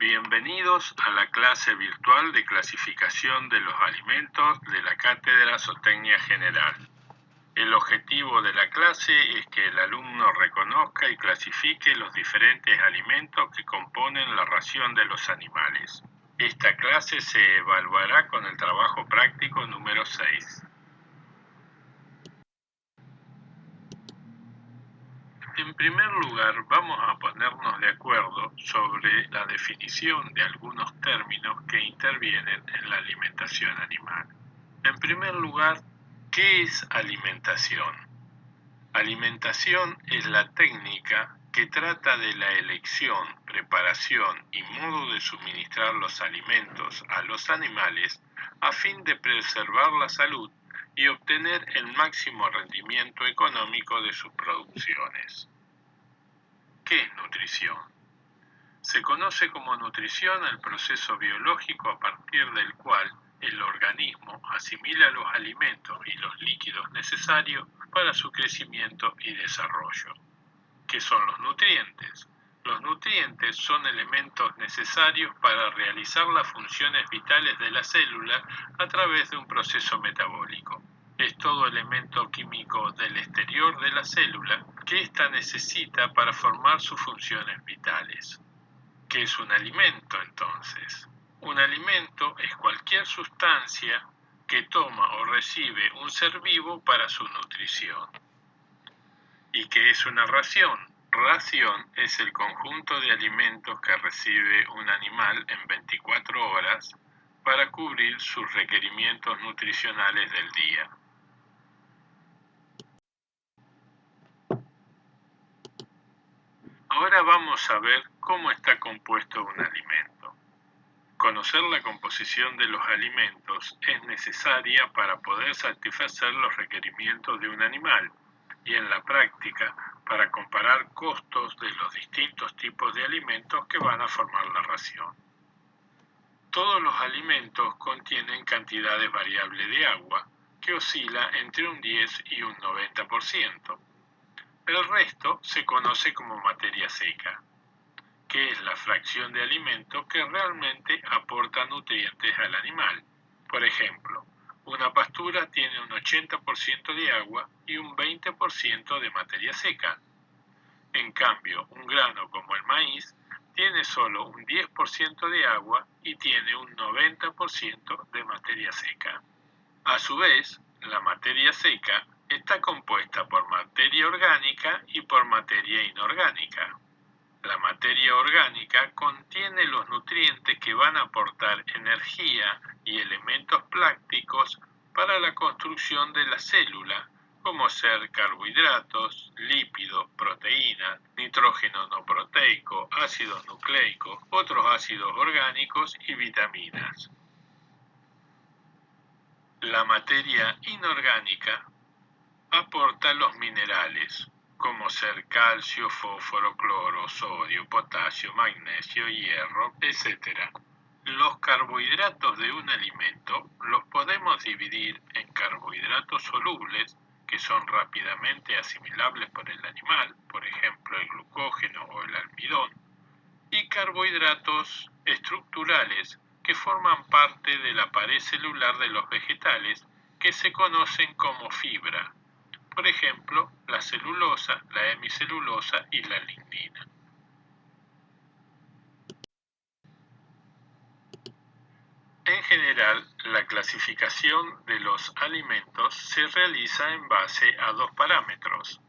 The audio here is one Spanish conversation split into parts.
Bienvenidos a la clase virtual de clasificación de los alimentos de la Cátedra Zootecnia General. El objetivo de la clase es que el alumno reconozca y clasifique los diferentes alimentos que componen la ración de los animales. Esta clase se evaluará con el trabajo práctico número 6. En primer lugar, vamos a ponernos de acuerdo sobre la definición de algunos términos que intervienen en la alimentación animal. En primer lugar, ¿qué es alimentación? Alimentación es la técnica que trata de la elección, preparación y modo de suministrar los alimentos a los animales a fin de preservar la salud y obtener el máximo rendimiento económico de sus producciones. ¿Qué es nutrición? Se conoce como nutrición el proceso biológico a partir del cual el organismo asimila los alimentos y los líquidos necesarios para su crecimiento y desarrollo. ¿Qué son los nutrientes? Los nutrientes son elementos necesarios para realizar las funciones vitales de la célula a través de un proceso metabólico. Es todo elemento químico del exterior de la célula que ésta necesita para formar sus funciones vitales. ¿Qué es un alimento entonces? Un alimento es cualquier sustancia que toma o recibe un ser vivo para su nutrición. ¿Y qué es una ración? Ración es el conjunto de alimentos que recibe un animal en 24 horas para cubrir sus requerimientos nutricionales del día. Ahora vamos a ver cómo está compuesto un alimento. Conocer la composición de los alimentos es necesaria para poder satisfacer los requerimientos de un animal y en la práctica para comparar costos de los distintos tipos de alimentos que van a formar la ración. Todos los alimentos contienen cantidades variables de agua que oscila entre un 10 y un 90%. El resto se conoce como materia seca, que es la fracción de alimento que realmente aporta nutrientes al animal. Por ejemplo, una pastura tiene un 80% de agua y un 20% de materia seca. En cambio, un grano como el maíz tiene solo un 10% de agua y tiene un 90% de materia seca. A su vez, la materia seca está compuesta por materia orgánica y por materia inorgánica. La materia orgánica contiene los nutrientes que van a aportar energía y elementos prácticos para la construcción de la célula, como ser carbohidratos, lípidos, proteínas, nitrógeno no proteico, ácidos nucleicos, otros ácidos orgánicos y vitaminas. La materia inorgánica aporta los minerales, como ser calcio, fósforo, cloro, sodio, potasio, magnesio, hierro, etc. Los carbohidratos de un alimento los podemos dividir en carbohidratos solubles, que son rápidamente asimilables por el animal, por ejemplo el glucógeno o el almidón, y carbohidratos estructurales, que forman parte de la pared celular de los vegetales, que se conocen como fibra. Por ejemplo, la celulosa, la hemicelulosa y la lignina. En general, la clasificación de los alimentos se realiza en base a dos parámetros: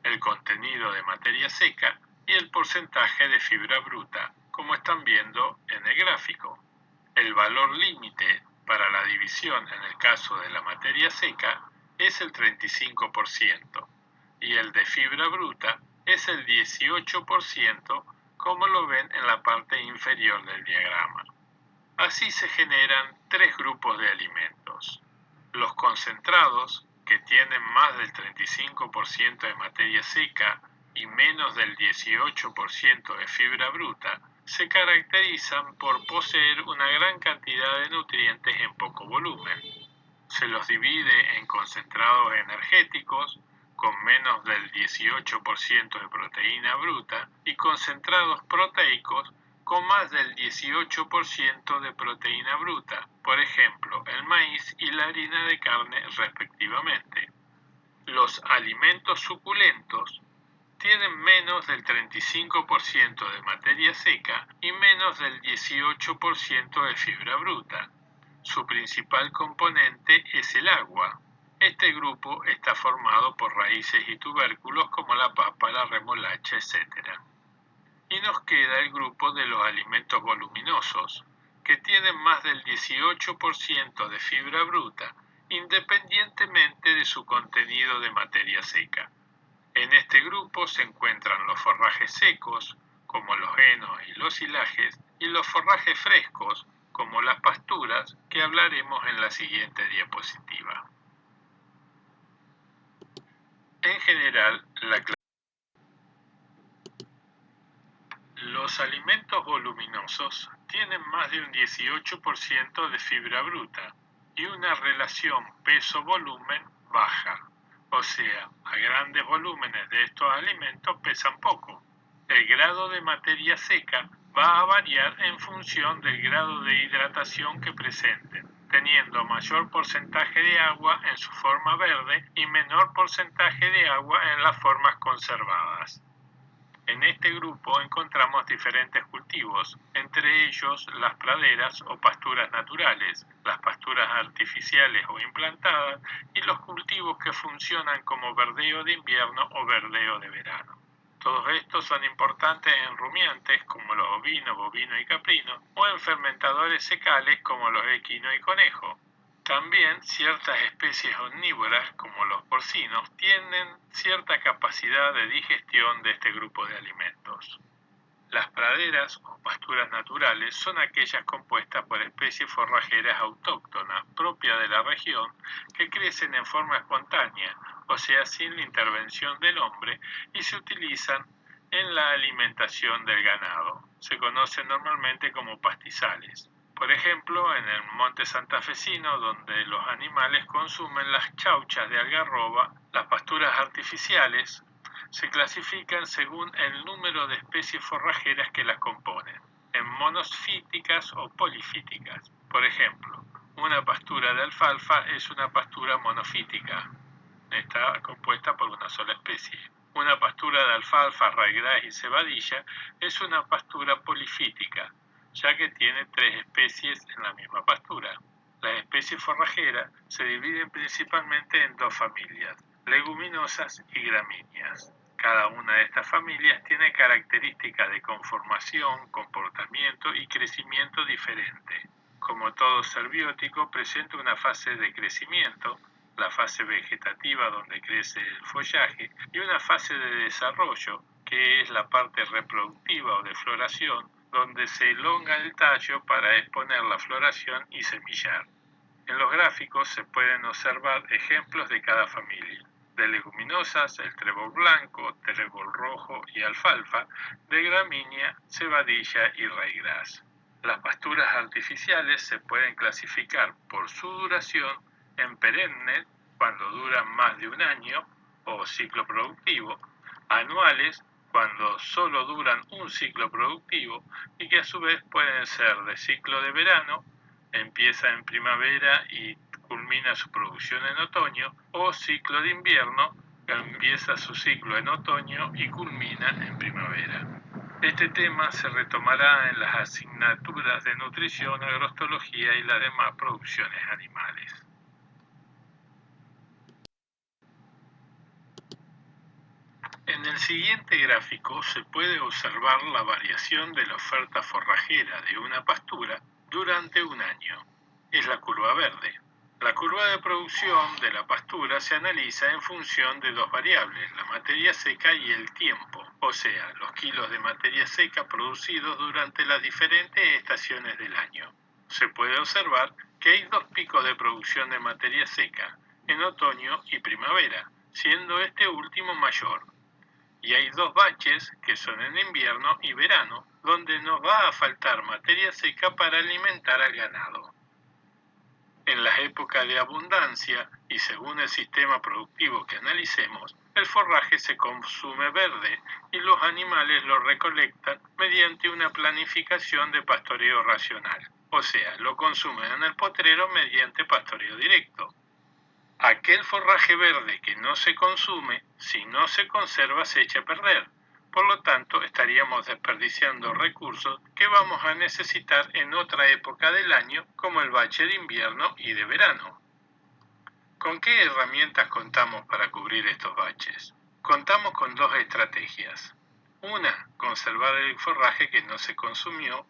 el contenido de materia seca y el porcentaje de fibra bruta, como están viendo en el gráfico. El valor límite para la división en el caso de la materia seca es el 35% y el de fibra bruta es el 18%, como lo ven en la parte inferior del diagrama. Así se generan tres grupos de alimentos: los concentrados, que tienen más del 35% de materia seca y menos del 18% de fibra bruta, se caracterizan por poseer una gran cantidad de nutrientes en poco volumen. Se los divide en concentrados energéticos, con menos del 18% de proteína bruta, y concentrados proteicos, con más del 18% de proteína bruta, por ejemplo, el maíz y la harina de carne respectivamente. Los alimentos suculentos tienen menos del 35% de materia seca y menos del 18% de fibra bruta. Su principal componente es el agua. Este grupo está formado por raíces y tubérculos como la papa, la remolacha, etc. Y nos queda el grupo de los alimentos voluminosos, que tienen más del 18% de fibra bruta, independientemente de su contenido de materia seca. En este grupo se encuentran los forrajes secos, como los henos y los silajes, y los forrajes frescos, como las pasturas, que hablaremos en la siguiente diapositiva. En general, los alimentos voluminosos tienen más de un 18% de fibra bruta y una relación peso-volumen baja. O sea, a grandes volúmenes de estos alimentos pesan poco. El grado de materia seca va a variar en función del grado de hidratación que presenten, teniendo mayor porcentaje de agua en su forma verde y menor porcentaje de agua en las formas conservadas. En este grupo encontramos diferentes cultivos, entre ellos las praderas o pasturas naturales, las pasturas artificiales o implantadas y los cultivos que funcionan como verdeo de invierno o verdeo de verano. Todos estos son importantes en rumiantes como los ovinos, bovinos y caprinos o en fermentadores secales como los equinos y conejos. También ciertas especies omnívoras, como los porcinos, tienen cierta capacidad de digestión de este grupo de alimentos. Las praderas o pasturas naturales son aquellas compuestas por especies forrajeras autóctonas propias de la región que crecen en forma espontánea, o sea, sin la intervención del hombre, y se utilizan en la alimentación del ganado. Se conocen normalmente como pastizales. Por ejemplo, en el monte santafesino, donde los animales consumen las chauchas de algarroba, las pasturas artificiales se clasifican según el número de especies forrajeras que las componen, en monofíticas o polifíticas. Por ejemplo, una pastura de alfalfa es una pastura monofítica, está compuesta por una sola especie. Una pastura de alfalfa, raigrás y cebadilla es una pastura polifítica, ya que tiene 3 especies en la misma pastura. Las especies forrajeras se dividen principalmente en 2 familias, leguminosas y gramíneas. Cada una de estas familias tiene características de conformación, comportamiento y crecimiento diferente. Como todo ser biótico, presenta una fase de crecimiento, la fase vegetativa donde crece el follaje, y una fase de desarrollo, que es la parte reproductiva o de floración, donde se elonga el tallo para exponer la floración y semillar. En los gráficos se pueden observar ejemplos de cada familia. De leguminosas, el trébol blanco, trébol rojo y alfalfa; de gramínea, cebadilla y raigrás. Las pasturas artificiales se pueden clasificar por su duración en perennes, cuando duran más de un año, o ciclo productivo; anuales, cuando solo duran un ciclo productivo, y que a su vez pueden ser de ciclo de verano, empieza en primavera y culmina su producción en otoño, o ciclo de invierno, que empieza su ciclo en otoño y culmina en primavera. Este tema se retomará en las asignaturas de nutrición, agrostología y las demás producciones animales. En el siguiente gráfico se puede observar la variación de la oferta forrajera de una pastura durante un año. Es la curva verde. La curva de producción de la pastura se analiza en función de 2 variables, la materia seca y el tiempo, o sea, los kilos de materia seca producidos durante las diferentes estaciones del año. Se puede observar que hay 2 picos de producción de materia seca, en otoño y primavera, siendo este último mayor. Y hay 2 baches, que son en invierno y verano, donde nos va a faltar materia seca para alimentar al ganado. En las épocas de abundancia, y según el sistema productivo que analicemos, el forraje se consume verde y los animales lo recolectan mediante una planificación de pastoreo racional, o sea, lo consumen en el potrero mediante pastoreo directo. Aquel forraje verde que no se consume, si no se conserva, se echa a perder. Por lo tanto, estaríamos desperdiciando recursos que vamos a necesitar en otra época del año, como el bache de invierno y de verano. ¿Con qué herramientas contamos para cubrir estos baches? Contamos con dos estrategias. Una, conservar el forraje que no se consumió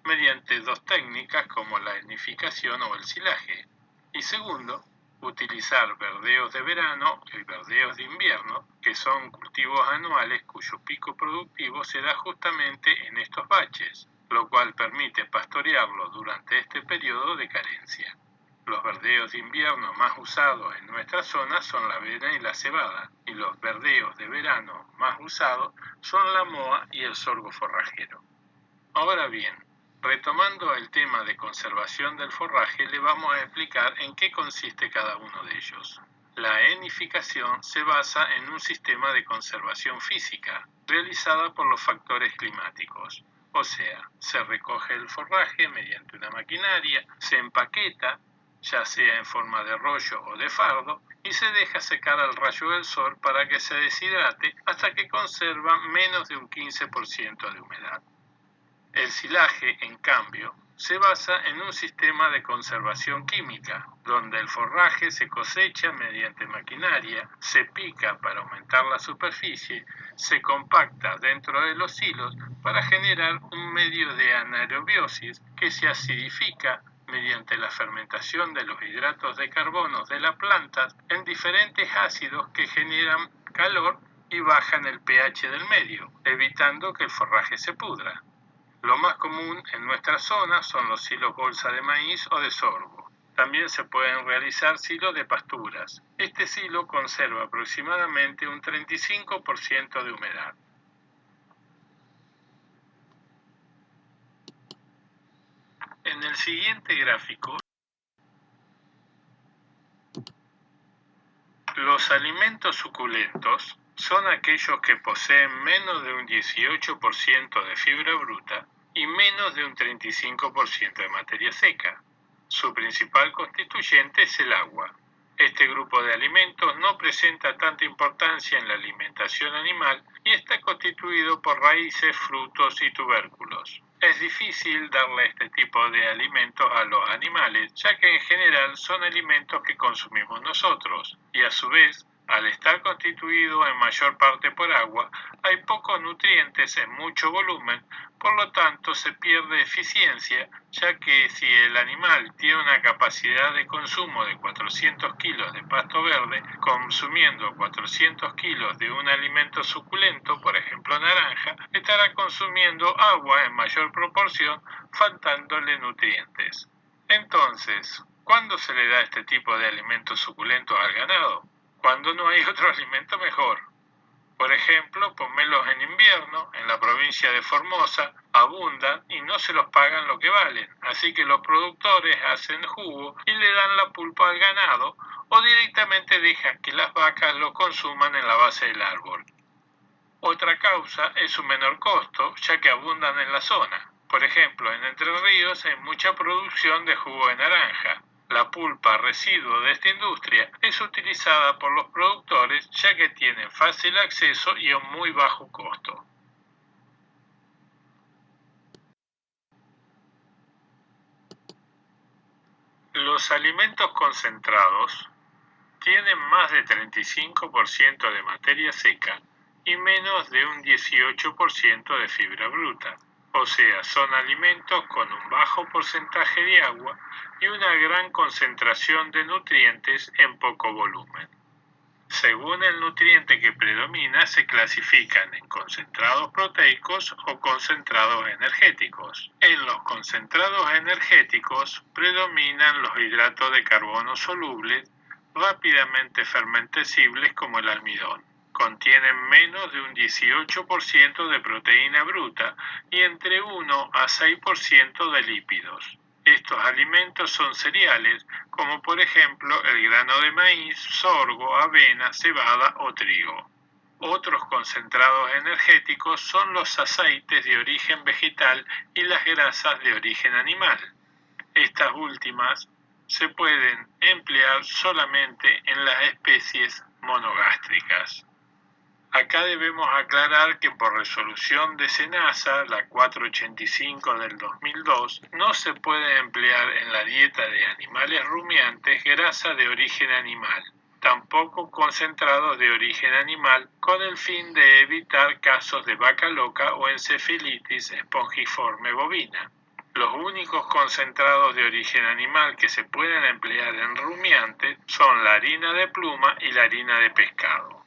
mediante dos técnicas como la enificación o el silaje. Y segundo, utilizar verdeos de verano y verdeos de invierno, que son cultivos anuales cuyo pico productivo se da justamente en estos baches, lo cual permite pastorearlo durante este periodo de carencia. Los verdeos de invierno más usados en nuestra zona son la avena y la cebada, y los verdeos de verano más usados son la moa y el sorgo forrajero. Ahora bien, retomando el tema de conservación del forraje, le vamos a explicar en qué consiste cada uno de ellos. La enificación se basa en un sistema de conservación física, realizada por los factores climáticos. O sea, se recoge el forraje mediante una maquinaria, se empaqueta, ya sea en forma de rollo o de fardo, y se deja secar al rayo del sol para que se deshidrate hasta que conserva menos de un 15% de humedad. El silaje, en cambio, se basa en un sistema de conservación química, donde el forraje se cosecha mediante maquinaria, se pica para aumentar la superficie, se compacta dentro de los silos para generar un medio de anaerobiosis que se acidifica mediante la fermentación de los hidratos de carbono de las plantas en diferentes ácidos que generan calor y bajan el pH del medio, evitando que el forraje se pudra. Lo más común en nuestra zona son los silos bolsa de maíz o de sorgo. También se pueden realizar silos de pasturas. Este silo conserva aproximadamente un 35% de humedad. En el siguiente gráfico, los alimentos suculentos son aquellos que poseen menos de un 18% de fibra bruta y menos de un 35% de materia seca. Su principal constituyente es el agua. Este grupo de alimentos no presenta tanta importancia en la alimentación animal y está constituido por raíces, frutos y tubérculos. Es difícil darle este tipo de alimentos a los animales, ya que en general son alimentos que consumimos nosotros, y a su vez, al estar constituido en mayor parte por agua, hay pocos nutrientes en mucho volumen, por lo tanto se pierde eficiencia, ya que si el animal tiene una capacidad de consumo de 400 kilos de pasto verde, consumiendo 400 kilos de un alimento suculento, por ejemplo naranja, estará consumiendo agua en mayor proporción, faltándole nutrientes. Entonces, ¿cuándo se le da este tipo de alimentos suculentos al ganado? Cuando no hay otro alimento mejor. Por ejemplo, pomelos en invierno, en la provincia de Formosa, abundan y no se los pagan lo que valen, así que los productores hacen jugo y le dan la pulpa al ganado o directamente dejan que las vacas lo consuman en la base del árbol. Otra causa es su menor costo, ya que abundan en la zona. Por ejemplo, en Entre Ríos hay mucha producción de jugo de naranja. La pulpa residuo de esta industria es utilizada por los productores ya que tiene fácil acceso y a un muy bajo costo. Los alimentos concentrados tienen más de 35% de materia seca y menos de un 18% de fibra bruta. O sea, son alimentos con un bajo porcentaje de agua y una gran concentración de nutrientes en poco volumen. Según el nutriente que predomina, se clasifican en concentrados proteicos o concentrados energéticos. En los concentrados energéticos predominan los hidratos de carbono solubles, rápidamente fermentecibles como el almidón. Contienen menos de un 18% de proteína bruta y entre 1 a 6% de lípidos. estos alimentos son cereales, como por ejemplo el grano de maíz, sorgo, avena, cebada o trigo. Otros concentrados energéticos son los aceites de origen vegetal y las grasas de origen animal. Estas últimas se pueden emplear solamente en las especies monogástricas. Acá debemos aclarar que por resolución de SENASA, la 485 del 2002, no se puede emplear en la dieta de animales rumiantes grasa de origen animal, tampoco concentrados de origen animal, con el fin de evitar casos de vaca loca o encefalitis espongiforme bovina. Los únicos concentrados de origen animal que se pueden emplear en rumiantes son la harina de pluma y la harina de pescado.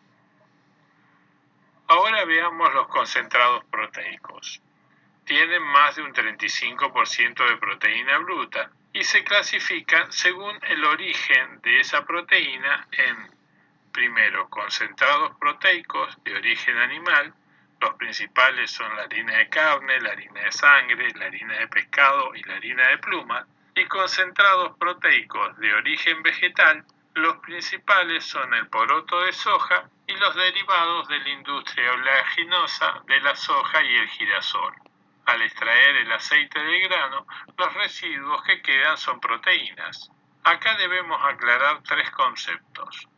Ahora veamos los concentrados proteicos. Tienen más de un 35% de proteína bruta y se clasifican según el origen de esa proteína en, primero, concentrados proteicos de origen animal. Los principales son la harina de carne, la harina de sangre, la harina de pescado y la harina de pluma. Y concentrados proteicos de origen vegetal, los principales son el poroto de soja y los derivados de la industria oleaginosa de la soja y el girasol. Al extraer el aceite del grano, los residuos que quedan son proteínas. Acá debemos aclarar tres conceptos.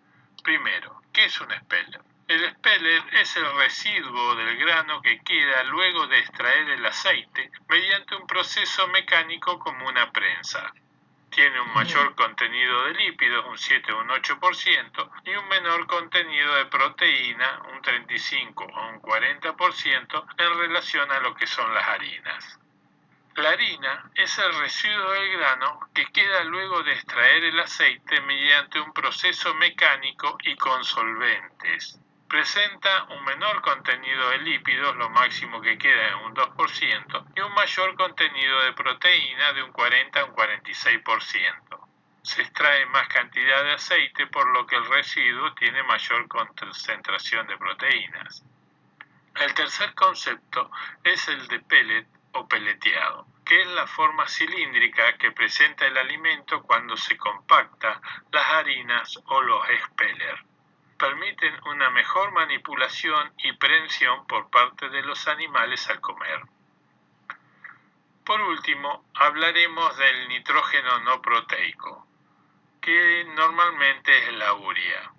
Primero, ¿qué es un speller? El speller es el residuo del grano que queda luego de extraer el aceite mediante un proceso mecánico como una prensa. Tiene un mayor contenido de lípidos, un 7 o un 8%, y un menor contenido de proteína, un 35 o un 40%, en relación a lo que son las harinas. La harina es el residuo del grano que queda luego de extraer el aceite mediante un proceso mecánico y con solventes. Presenta un menor contenido de lípidos, lo máximo que queda es un 2%, y un mayor contenido de proteína de un 40 a un 46%. Se extrae más cantidad de aceite, por lo que el residuo tiene mayor concentración de proteínas. El tercer concepto es el de pellet o peleteado, que es la forma cilíndrica que presenta el alimento cuando se compacta las harinas o los spellers. Permiten una mejor manipulación y prensión por parte de los animales al comer. Por último, hablaremos del nitrógeno no proteico, que normalmente es la urea.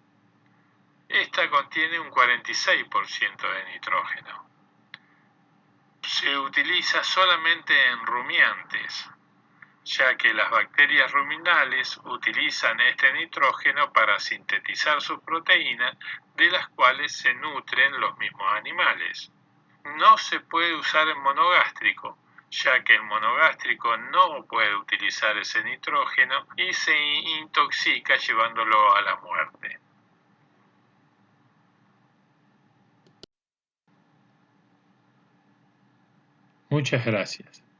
Esta contiene un 46% de nitrógeno. Se utiliza solamente en rumiantes, ya que las bacterias ruminales utilizan este nitrógeno para sintetizar sus proteínas, de las cuales se nutren los mismos animales. No se puede usar en monogástrico, ya que el monogástrico no puede utilizar ese nitrógeno y se intoxica llevándolo a la muerte. Muchas gracias.